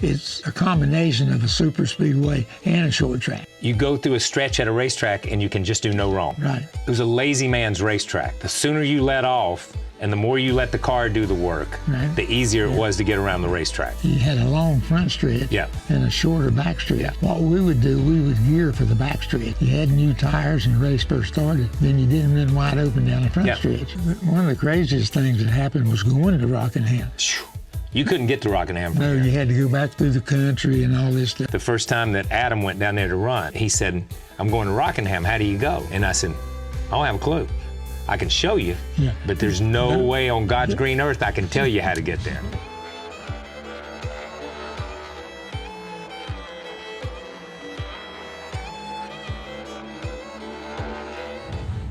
It's a combination of a super speedway and a short track. You go through a stretch at a racetrack and you can just do no wrong. Right. It was a lazy man's racetrack. The sooner you let off and the more you let the car do the work, right, the easier it was to get around the racetrack. You had a long front stretch and a shorter back stretch. What we would do, we would gear for the back stretch. You had new tires and the race first started, then you didn't run wide open down the front stretch. One of the craziest things that happened was going to Rockingham. You couldn't get to Rockingham from No, here. you had to go back through the country and all this stuff. The first time that Adam went down there to run, he said, I'm going to Rockingham, how do you go? And I said, I don't have a clue. I can show you, but there's no way on God's green earth I can tell you how to get there.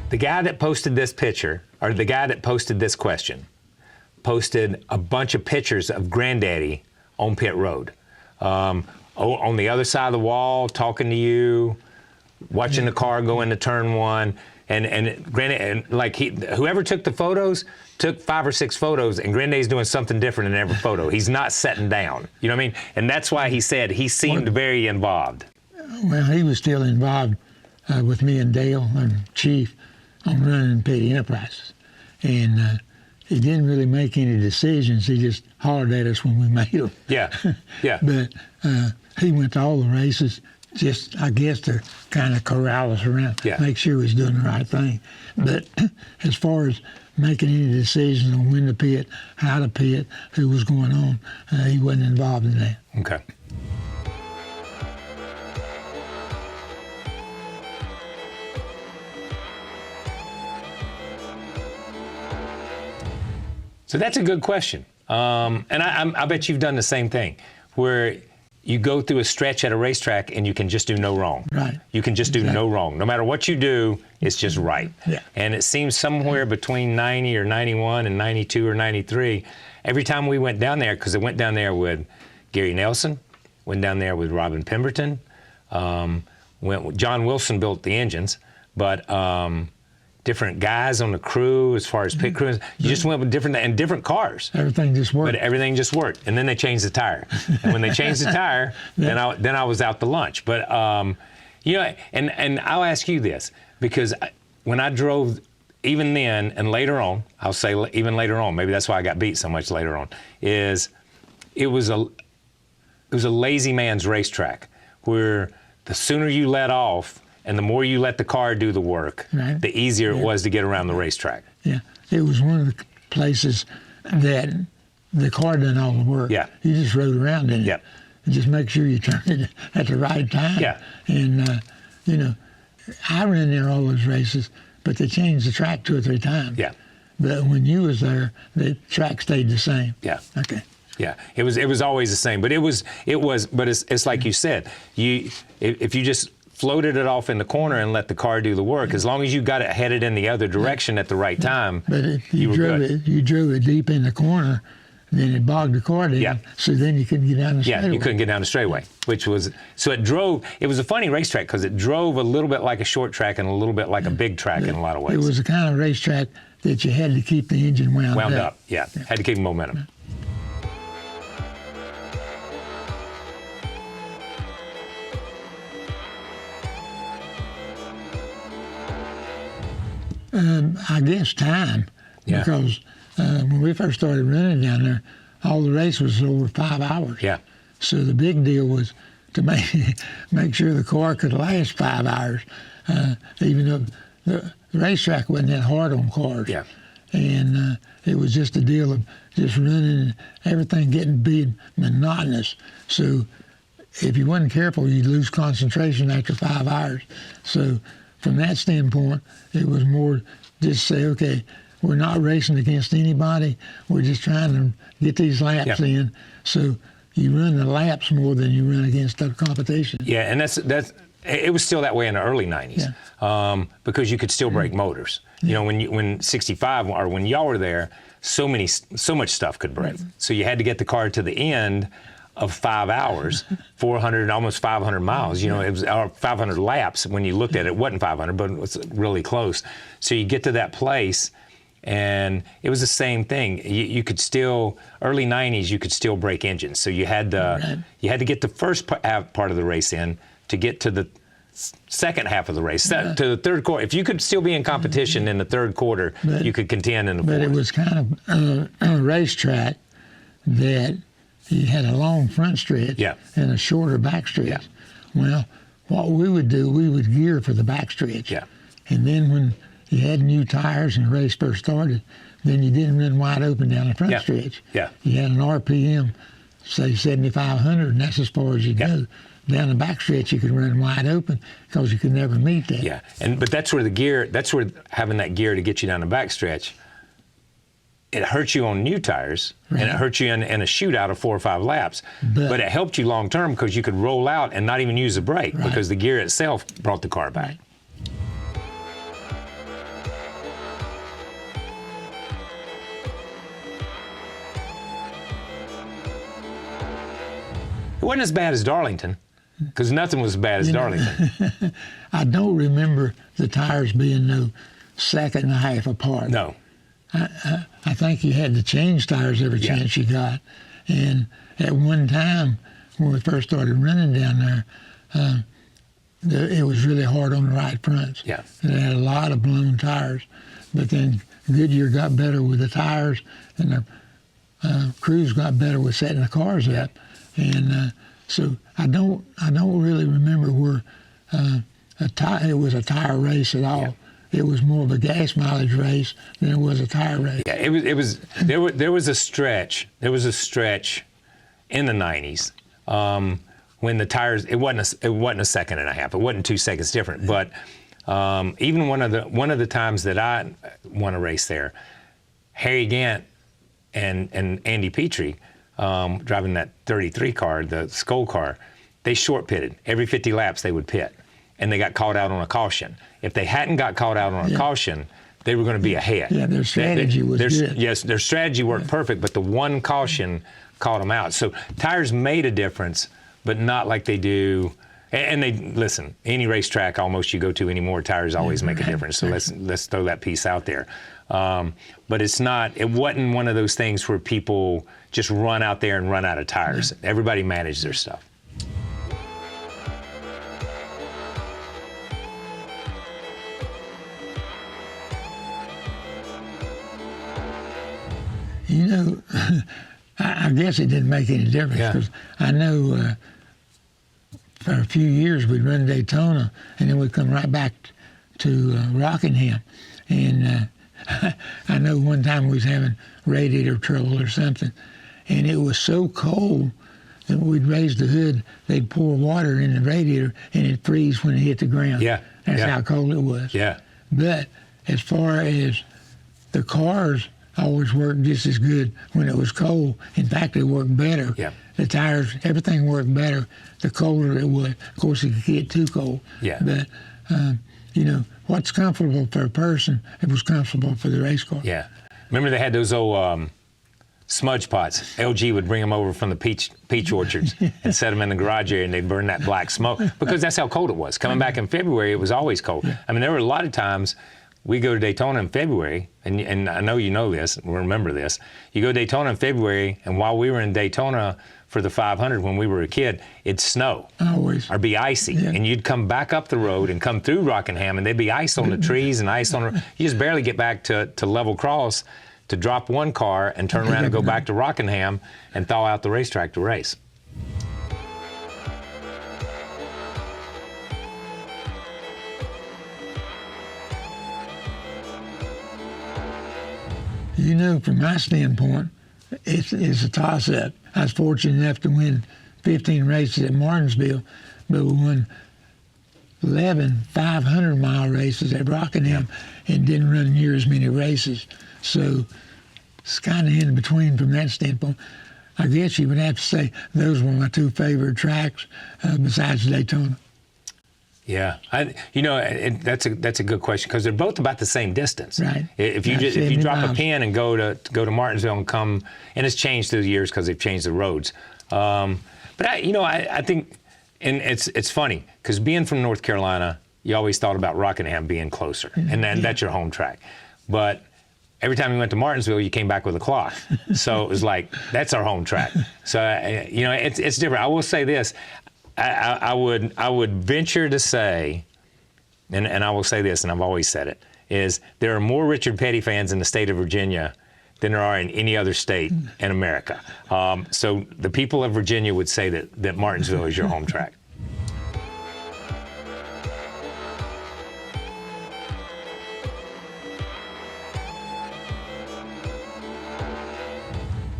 The guy that posted this picture, or the guy that posted this question, posted a bunch of pictures of Granddaddy on pit road. On the other side of the wall, talking to you, watching the car go into turn one. And Granddaddy, like whoever took the photos, took 5 or 6 photos, and Granddaddy's doing something different in every photo. He's not sitting down. You know what I mean? And that's why he said he seemed very involved. Well, he was still involved with me and Dale and Chief on running Petty Enterprises. And he didn't really make any decisions. He just hollered at us when we made them. Yeah, yeah. But he went to all the races, just, I guess, to kind of corral us around, make sure he was doing the right thing. But as far as making any decisions on when to pit, how to pit, who was going on, he wasn't involved in that. Okay. So that's a good question. And I bet you've done the same thing, where you go through a stretch at a racetrack and you can just do no wrong. Right. You can just do no wrong. No matter what you do, it's just right. Yeah. And it seems somewhere between 90 or 91 and 92 or 93, every time we went down there, because I went down there with Gary Nelson, went down there with Robin Pemberton, John Wilson built the engines, but different guys on the crew as far as pit crews. You just went with different cars. Everything just worked. But everything just worked. And then they changed the tire. And when they changed the tire, then I was out to lunch. But you know, and I'll ask you this, because when I drove, even then and later on, I'll say even later on, maybe that's why I got beat so much later on, is it was a lazy man's racetrack, where the sooner you let off and the more you let the car do the work, the easier it was to get around the racetrack. Yeah, it was one of the places that the car done all the work. Yeah. You just rode around in it. Yeah. And just make sure you turned it at the right time. Yeah. And, you know, I ran there all those races, but they changed the track 2 or 3 times. Yeah. But when you was there, the track stayed the same. Yeah. Okay. Yeah, it was always the same, but it's like you said, if you just floated it off in the corner and let the car do the work, as long as you got it headed in the other direction at the right time, but if you drove it deep in the corner, then it bogged the car down. Yeah. So then you couldn't get down the straightaway. Yeah, you couldn't get down the straightaway, it was a funny racetrack, because it drove a little bit like a short track and a little bit like a big track in a lot of ways. It was the kind of racetrack that you had to keep the engine wound up. Yeah, had to keep momentum. I guess time, because when we first started running down there, all the race was over 5 hours. Yeah. So the big deal was to make sure the car could last 5 hours, even though the racetrack wasn't that hard on cars. Yeah. And it was just a deal of just running and everything getting big monotonous. So if you wasn't careful, you'd lose concentration after 5 hours. So from that standpoint, it was more just say, okay, we're not racing against anybody. We're just trying to get these laps in. So you run the laps more than you run against the competition. Yeah, and it was still that way in the early 90s, because you could still break motors. You know, when 65 or when y'all were there, so much stuff could break. So you had to get the car to the end of 5 hours, 400, almost 500 miles. You know, it was 500 laps. When you looked at it, it wasn't 500, but it was really close. So you get to that place, And it was the same thing. You could still, early 90s, you could still break engines. So you had you had to get the first part of the race in to get to the second half of the race, to the third quarter. If you could still be in competition in the third quarter, you could contend in the fourth. But it was kind of a racetrack that you had a long front stretch and a shorter back stretch. Yeah. Well, what we would do, we would gear for the back stretch. Yeah. And then when you had new tires and the race first started, then you didn't run wide open down the front stretch. Yeah. You had an RPM, say 7,500, and that's as far as you go. Down the back stretch, you could run wide open because you could never meet that. Yeah, but that's where having that gear to get you down the back stretch, it hurt you on new tires, and it hurt you in a shootout of 4 or 5 laps. But it helped you long term because you could roll out and not even use a brake because the gear itself brought the car back. It wasn't as bad as Darlington, because nothing was as bad as Darlington. I don't remember the tires being no second and a half apart. No. I think you had to change tires every chance you got. And at one time, when we first started running down there, it was really hard on the right fronts. Yeah. And it had a lot of blown tires. But then Goodyear got better with the tires, and the crews got better with setting the cars up. And so I don't really remember where it was a tire race at all. It was more of a gas mileage race than it was a tire race. Yeah, there was a stretch in the 90s when the tires, it wasn't a second and a half. It wasn't 2 seconds different. But even one of the times that I won a race there, Harry Gant and Andy Petrie, driving that 33 car, the Skoll car, they short pitted. Every 50 laps they would pit, and they got caught out on a caution. If they hadn't got caught out on a caution, they were going to be ahead. Yeah, their strategy was good. Yes, their strategy worked perfect, but the one caution caught them out. So tires made a difference, but not like they do. And they listen. Any racetrack almost you go to anymore, tires always make a difference. So let's throw that piece out there. But it's not. It wasn't one of those things where people just run out there and run out of tires. Everybody managed their stuff. You know, I guess it didn't make any difference because I know for a few years we'd run Daytona and then we'd come right back to Rockingham. And I know one time we was having radiator trouble or something, and it was so cold that we'd raise the hood, they'd pour water in the radiator and it'd freeze when it hit the ground. Yeah. That's how cold it was. Yeah. But as far as the cars always worked just as good when it was cold. In fact, they worked better. Yeah. The tires, everything worked better the colder it was. Of course, it could get too cold. Yeah. But, you know, what's comfortable for a person, it was comfortable for the race car. Yeah. Remember they had those old smudge pots. LG would bring them over from the peach orchards and set them in the garage area, and they'd burn that black smoke because that's how cold it was. Coming back in February, it was always cold. Yeah. I mean, there were a lot of times we go to Daytona in February, and I know you know this, remember this. You go to Daytona in February, and while we were in Daytona for the 500 when we were a kid, it'd snow. Always. Or be icy. Yeah. And you'd come back up the road and come through Rockingham, and there'd be ice on the trees and ice on the, you just barely get back to level cross to drop one car and turn around and go back to Rockingham and thaw out the racetrack to race. You know, from my standpoint, it's a toss-up. I was fortunate enough to win 15 races at Martinsville, but we won 11 500-mile races at Rockingham and didn't run near as many races. So it's kind of in between from that standpoint. I guess you would have to say those were my two favorite tracks besides Daytona. Yeah, that's a good question because they're both about the same distance. Right. If you drop a pin and go to Martinsville and come, and it's changed through the years because they've changed the roads. But I think, and it's funny because being from North Carolina, you always thought about Rockingham being closer, and then that's your home track. But every time you went to Martinsville, you came back with a cloth. So it was like, that's our home track. So, you know, it's different. I will say this. I would venture to say, and I will say this, and I've always said it, is there are more Richard Petty fans in the state of Virginia than there are in any other state in America. So the people of Virginia would say that Martinsville is your home track.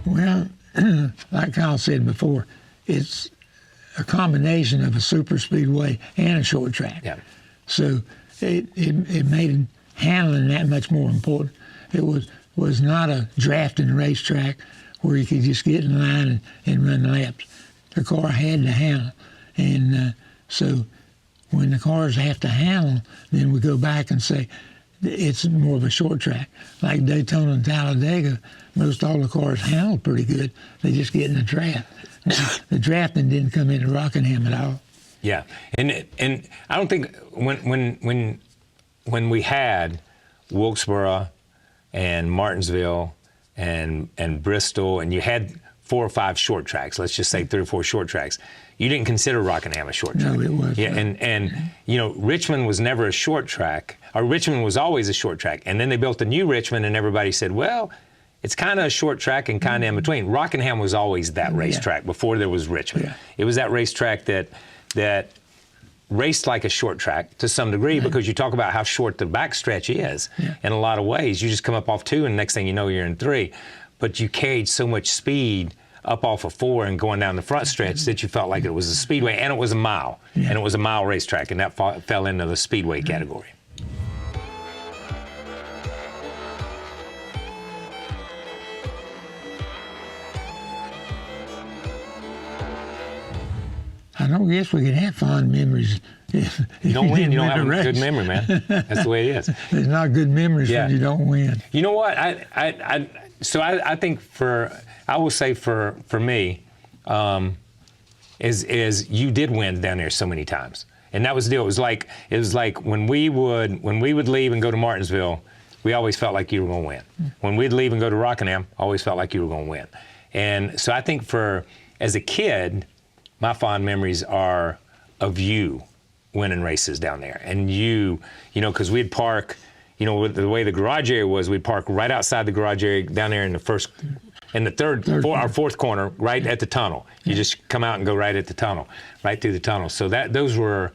Well, like Kyle said before, it's a combination of a super speedway and a short track. Yeah. So it made handling that much more important. It was not a drafting racetrack where you could just get in line and run laps. The car had to handle. And so when the cars have to handle, then we go back and say it's more of a short track. Like Daytona and Talladega, most all the cars handled pretty good. They just get in the draft. Now, the drafting didn't come into Rockingham at all. Yeah, and I don't think when we had Wilkesboro and Martinsville and Bristol, and you had 4 or 5 short tracks, let's just say 3 or 4 short tracks, you didn't consider Rockingham a short track. No, it wasn't. Yeah, and you know, Richmond was never a short track, or Richmond was always a short track, and then they built the new Richmond, and everybody said, well, it's kind of a short track and kind of in between. Rockingham was always that racetrack before there was Richmond. Yeah. It was that racetrack that raced like a short track to some degree, because you talk about how short the backstretch is in a lot of ways. You just come up off 2 and next thing you know, you're in 3. But you carried so much speed up off of 4 and going down the front stretch that you felt like it was a speedway, and it was a mile. And it was a mile racetrack, and that fell into the speedway category. I don't guess we can have fond memories if you don't win, you don't have a race. good memory, man. That's the way it is. There's not good memories when you don't win. You know what? I think I will say for me, is you did win down there so many times, and that was the deal. It was like when we would leave and go to Martinsville, we always felt like you were going to win. When we'd leave and go to Rockingham, always felt like you were going to win. And so I think as a kid, my fond memories are of you winning races down there. And you know, because we'd park, you know, the way the garage area was, we'd park right outside the garage area down there in the fourth corner, right at the tunnel. You just come out and go right at the tunnel, right through the tunnel. So those were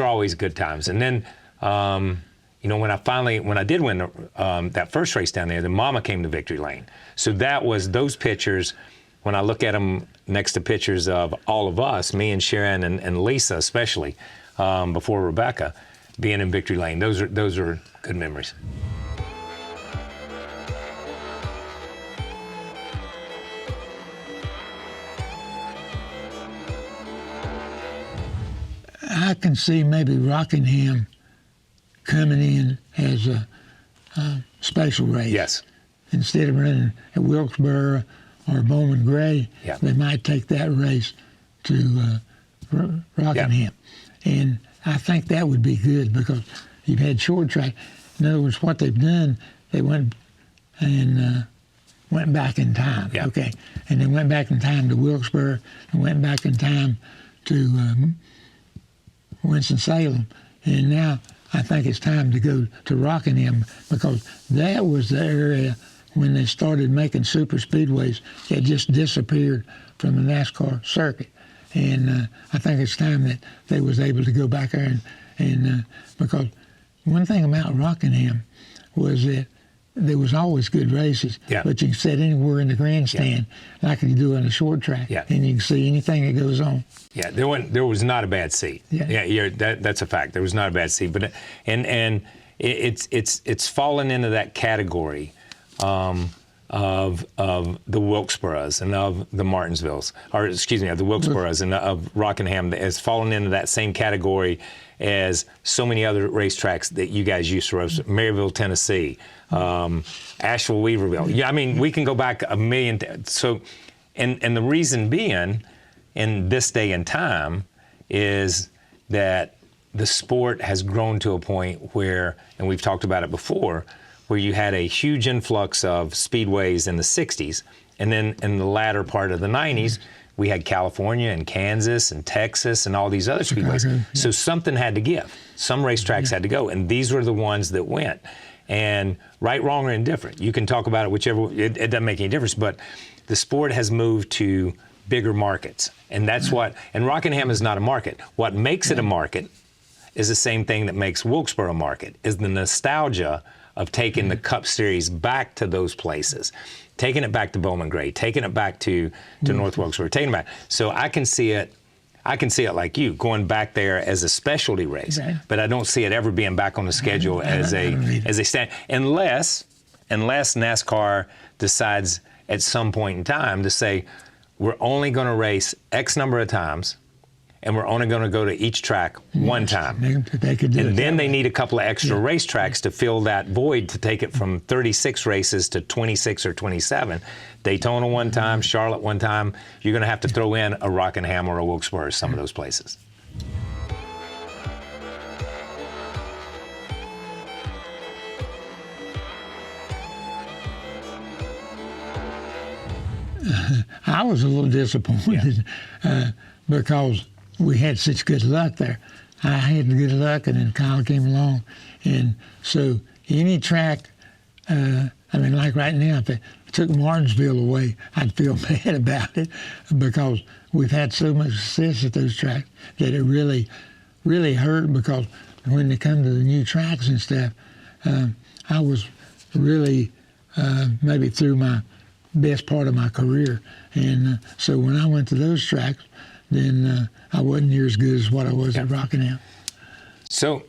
always good times. And then, you know, when I did win that first race down there, then Mama came to victory lane. So that was those pictures. When I look at them next to pictures of all of us, me and Sharon and Lisa especially, before Rebecca, being in victory lane, those are good memories. I can see maybe Rockingham coming in as a special race. Yes. Instead of running at Wilkesboro or Bowman Gray, they might take that race to Rockingham. And I think that would be good, because you've had short track. In other words, what they've done, they went back in time. Okay, and they went back in time to Wilkesboro, and went back in time to Winston-Salem. And now I think it's time to go to Rockingham, because that was the area when they started making super speedways that just disappeared from the NASCAR circuit. And I think it's time that they was able to go back there and because one thing about Rockingham was that there was always good races, but you can sit anywhere in the grandstand like you do on a short track, and you can see anything that goes on. Yeah, there was not a bad seat. That's a fact. There was not a bad seat, but it's fallen into that category of the Wilkesboros and of the Martinsvilles, or excuse me, of the Wilkesboros and of Rockingham, has fallen into that same category as so many other racetracks that you guys used to race. Maryville, Tennessee, Asheville, Weaverville. Yeah, I mean, we can go back a million. So, and the reason being, in this day and time, is that the sport has grown to a point where, and we've talked about it before, where you had a huge influx of speedways in the 60s. And then in the latter part of the 90s, we had California and Kansas and Texas and all these other speedways. Yeah. So something had to give. Some racetracks had to go. And these were the ones that went. And right, wrong, or indifferent, you can talk about it whichever, it doesn't make any difference. But the sport has moved to bigger markets. And that's what, and Rockingham is not a market. What makes it a market is the same thing that makes Wilkesboro a market, is the nostalgia of taking the Cup Series back to those places, taking it back to Bowman Gray, taking it back to North Wilkesboro, taking it back. So I can see it like you, going back there as a specialty race, but I don't see it ever being back on the schedule as a stand, unless NASCAR decides at some point in time to say, we're only going to race X number of times, and we're only going to go to each track one time. They could do it. And then they need a couple of extra racetracks to fill that void, to take it from 36 races to 26 or 27. Daytona one time, Charlotte one time. You're going to have to throw in a Rockingham or a Wilkesboro or some of those places. I was a little disappointed because we had such good luck there. I had good luck, and then Kyle came along. And so any track, I mean, like right now, if it took Martinsville away, I'd feel bad about it, because we've had so much success at those tracks that it really, really hurt, because when they come to the new tracks and stuff, I was really maybe through my best part of my career. And so when I went to those tracks, then I wasn't near as good as what I was at Rockingham. So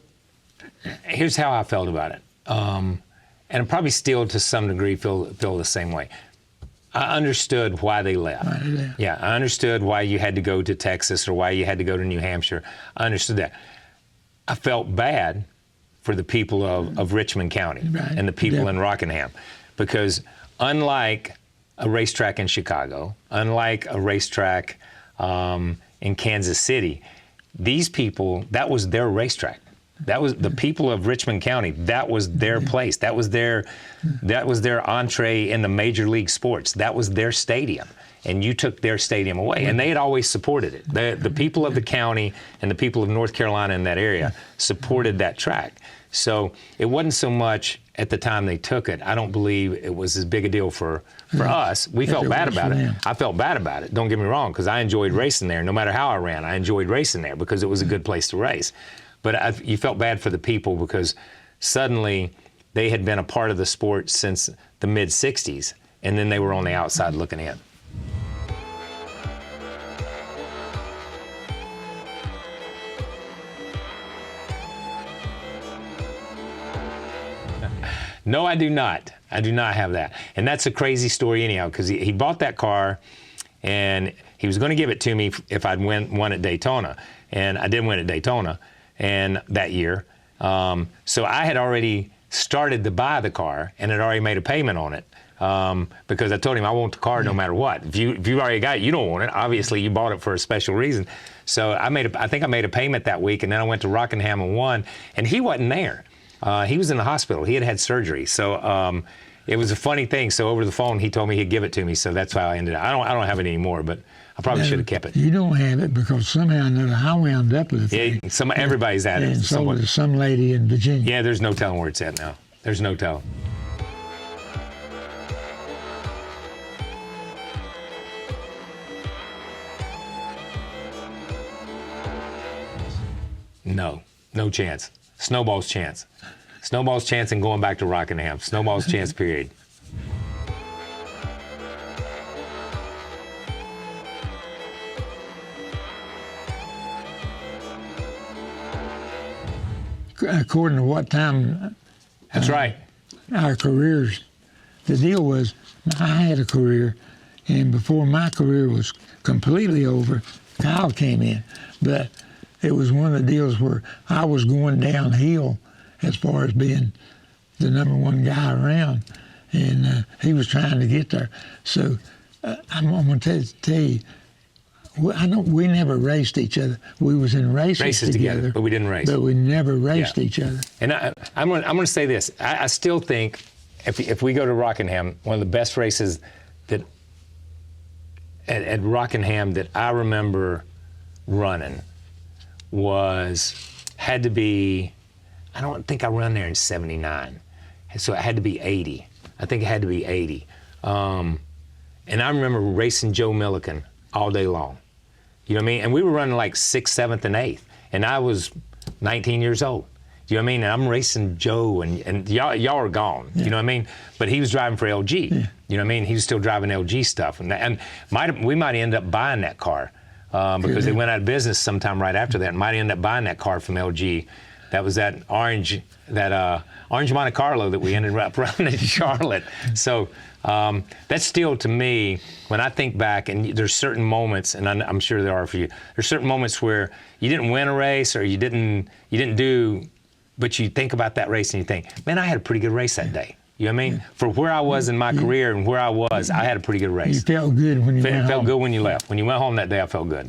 here's how I felt about it. And I probably still to some degree feel the same way. I understood why they left. Yeah, I understood why you had to go to Texas or why you had to go to New Hampshire. I understood that. I felt bad for the people of Richmond County and the people in Rockingham, because unlike a racetrack in Chicago, unlike a racetrack in Kansas City, these people, that was their racetrack. That was the people of Richmond County. That was their place. That was their entree in the major league sports. That was their stadium, and you took their stadium away. And they had always supported it. The people of the county and the people of North Carolina in that area supported that track. So it wasn't so much at the time they took it. I don't believe it was as big a deal for us. We felt bad about it. I felt bad about it. Don't get me wrong, because I enjoyed racing there. No matter how I ran, I enjoyed racing there because it was a good place to race. But you felt bad for the people, because suddenly they had been a part of the sport since the mid-'60s, and then they were on the outside looking in. No, I do not. I do not have that. And that's a crazy story anyhow, because he bought that car, and he was going to give it to me if I'd won at Daytona. And I did win at Daytona and that year. So I had already started to buy the car and had already made a payment on it, because I told him I want the car no matter what. If you already got it, you don't want it. Obviously, you bought it for a special reason. So I think I made a payment that week, and then I went to Rockingham and won, and he wasn't there. He was in the hospital. He had surgery. So it was a funny thing. So over the phone, he told me he'd give it to me. So that's how I ended up. I don't have it anymore, but I probably should have kept it. You don't have it because somehow or another I wound up with it. Yeah, everybody's had it. And sold it to some lady in Virginia. Yeah, there's no telling where it's at now. There's no telling. No chance. Snowball's chance. Snowball's chance in going back to Rockingham. Snowball's chance, period. According to what time That's right. our careers, the deal was I had a career, and before my career was completely over, Kyle came in. But it was one of the deals where I was going downhill as far as being the number one guy around, and he was trying to get there. So I'm going to tell you, we never raced each other. We was in races together, but we didn't race. But we never raced each other. And I'm going to say this. I still think if we go to Rockingham, one of the best races that at Rockingham that I remember running had to be, I don't think I ran there in 79. So it had to be 80. I think it had to be 80. And I remember racing Joe Milliken all day long. You know what I mean? And we were running like 6th, 7th, and 8th. And I was 19 years old. You know what I mean? And I'm racing Joe, and y'all are gone. Yeah. You know what I mean? But he was driving for LG. Yeah. You know what I mean? He was still driving LG stuff. And we might end up buying that car because they went out of business sometime right after that. Might end up buying that car from LG. That was that orange Monte Carlo that we ended up running in Charlotte. So that's still, to me, when I think back, and there's certain moments, and I'm sure there are for you, there's certain moments where you didn't win a race or you didn't do, but you think about that race and you think, man, I had a pretty good race that day. You know what I mean? For where I was in my career and where I was, I had a pretty good race. You felt good when you went home. Felt good when you left. When you went home that day, I felt good.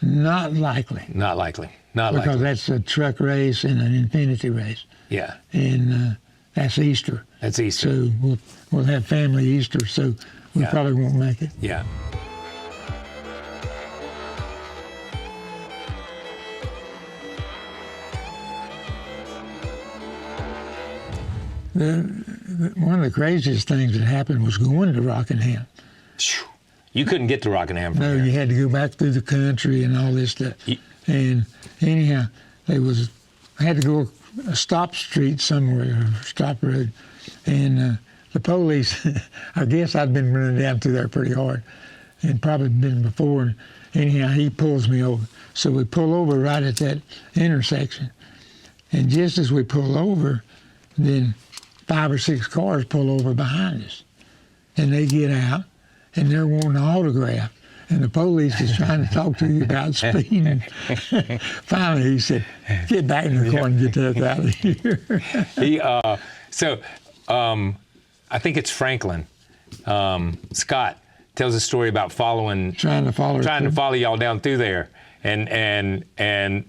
Not likely. Not likely. Not because likely. That's a truck race and an Infinity race. Yeah. And that's Easter. That's Easter. So we'll have family Easter, so we probably won't make it. Yeah. One of the craziest things that happened was going to Rockingham. You couldn't get to Rockingham from No, here. you had to go back through the country and all this stuff. And anyhow, I had to go a stop street somewhere, or stop road, and the police, I guess I'd been running down through there pretty hard, and probably been before, and anyhow, he pulls me over. So we pull over right at that intersection, and just as we pull over, then 5 or 6 cars pull over behind us, and they get out, and they're wanting an autograph. And the police is trying to talk to you about speeding. Finally, he said, get back in the car and get that out of here. I think it's Franklin. Scott tells a story about trying to follow y'all down through there and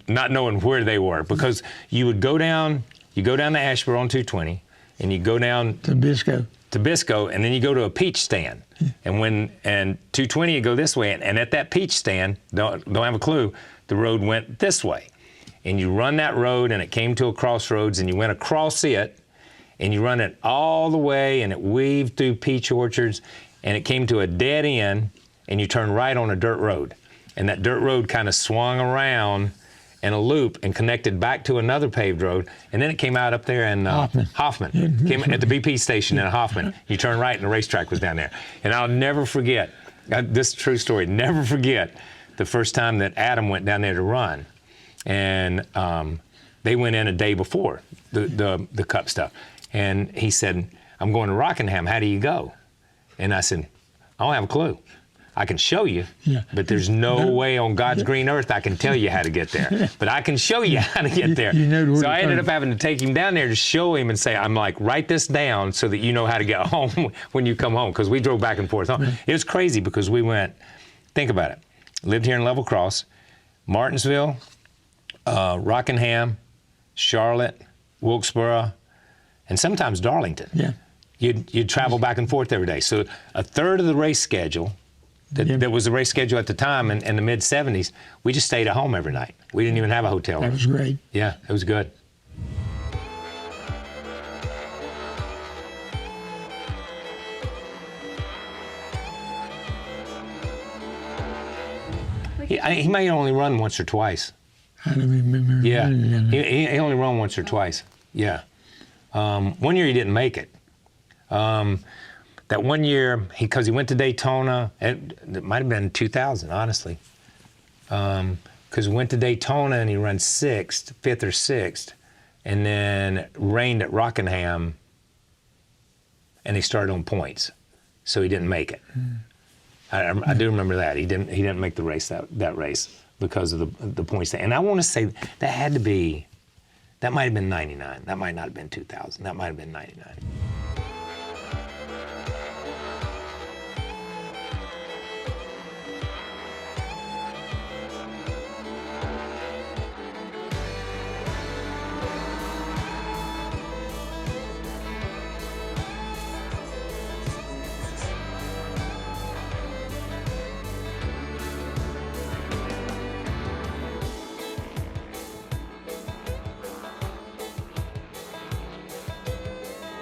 not knowing where they were, because you would go down to Asheboro on 220, and you go down to Bisco, and then you go to a peach stand. And 220, you go this way, and at that peach stand, don't have a clue, the road went this way. And you run that road, and it came to a crossroads, and you went across it, and you run it all the way, and it weaved through peach orchards, and it came to a dead end, and you turn right on a dirt road. And that dirt road kind of swung around in a loop and connected back to another paved road, and then it came out up there in Hoffman. Came at the BP station in Hoffman. You turn right and the racetrack was down there. And I'll never forget, this is a true story, never forget the first time that Adam went down there to run. And they went in a day before the cup stuff. And he said, I'm going to Rockingham, how do you go? And I said, I don't have a clue. I can show you, but there's no way on God's green earth I can tell you how to get there. But I can show you how to get there. So I ended up having to take him down there to show him and say, I'm like, write this down so that you know how to get home when you come home, because we drove back and forth. It was crazy because we went, think about it, lived here in Level Cross, Martinsville, Rockingham, Charlotte, Wilkesboro, and sometimes Darlington. Yeah. You'd travel back and forth every day. So a third of the race schedule, that was the race schedule at the time in the mid-'70s, we just stayed at home every night. We didn't even have a hotel room. That was great. Yeah, it was good. He may only run once or twice. I don't remember. Yeah, he only run once or twice. Yeah. One year he didn't make it. That one year, because he went to Daytona, it might have been 2000, honestly. Because he went to Daytona and he ran 5th or 6th, and then rained at Rockingham, and he started on points, so he didn't make it. I do remember that. He didn't make the race, that race, because of the points. And I want to say that might have been 99. That might not have been 2000. That might have been 99.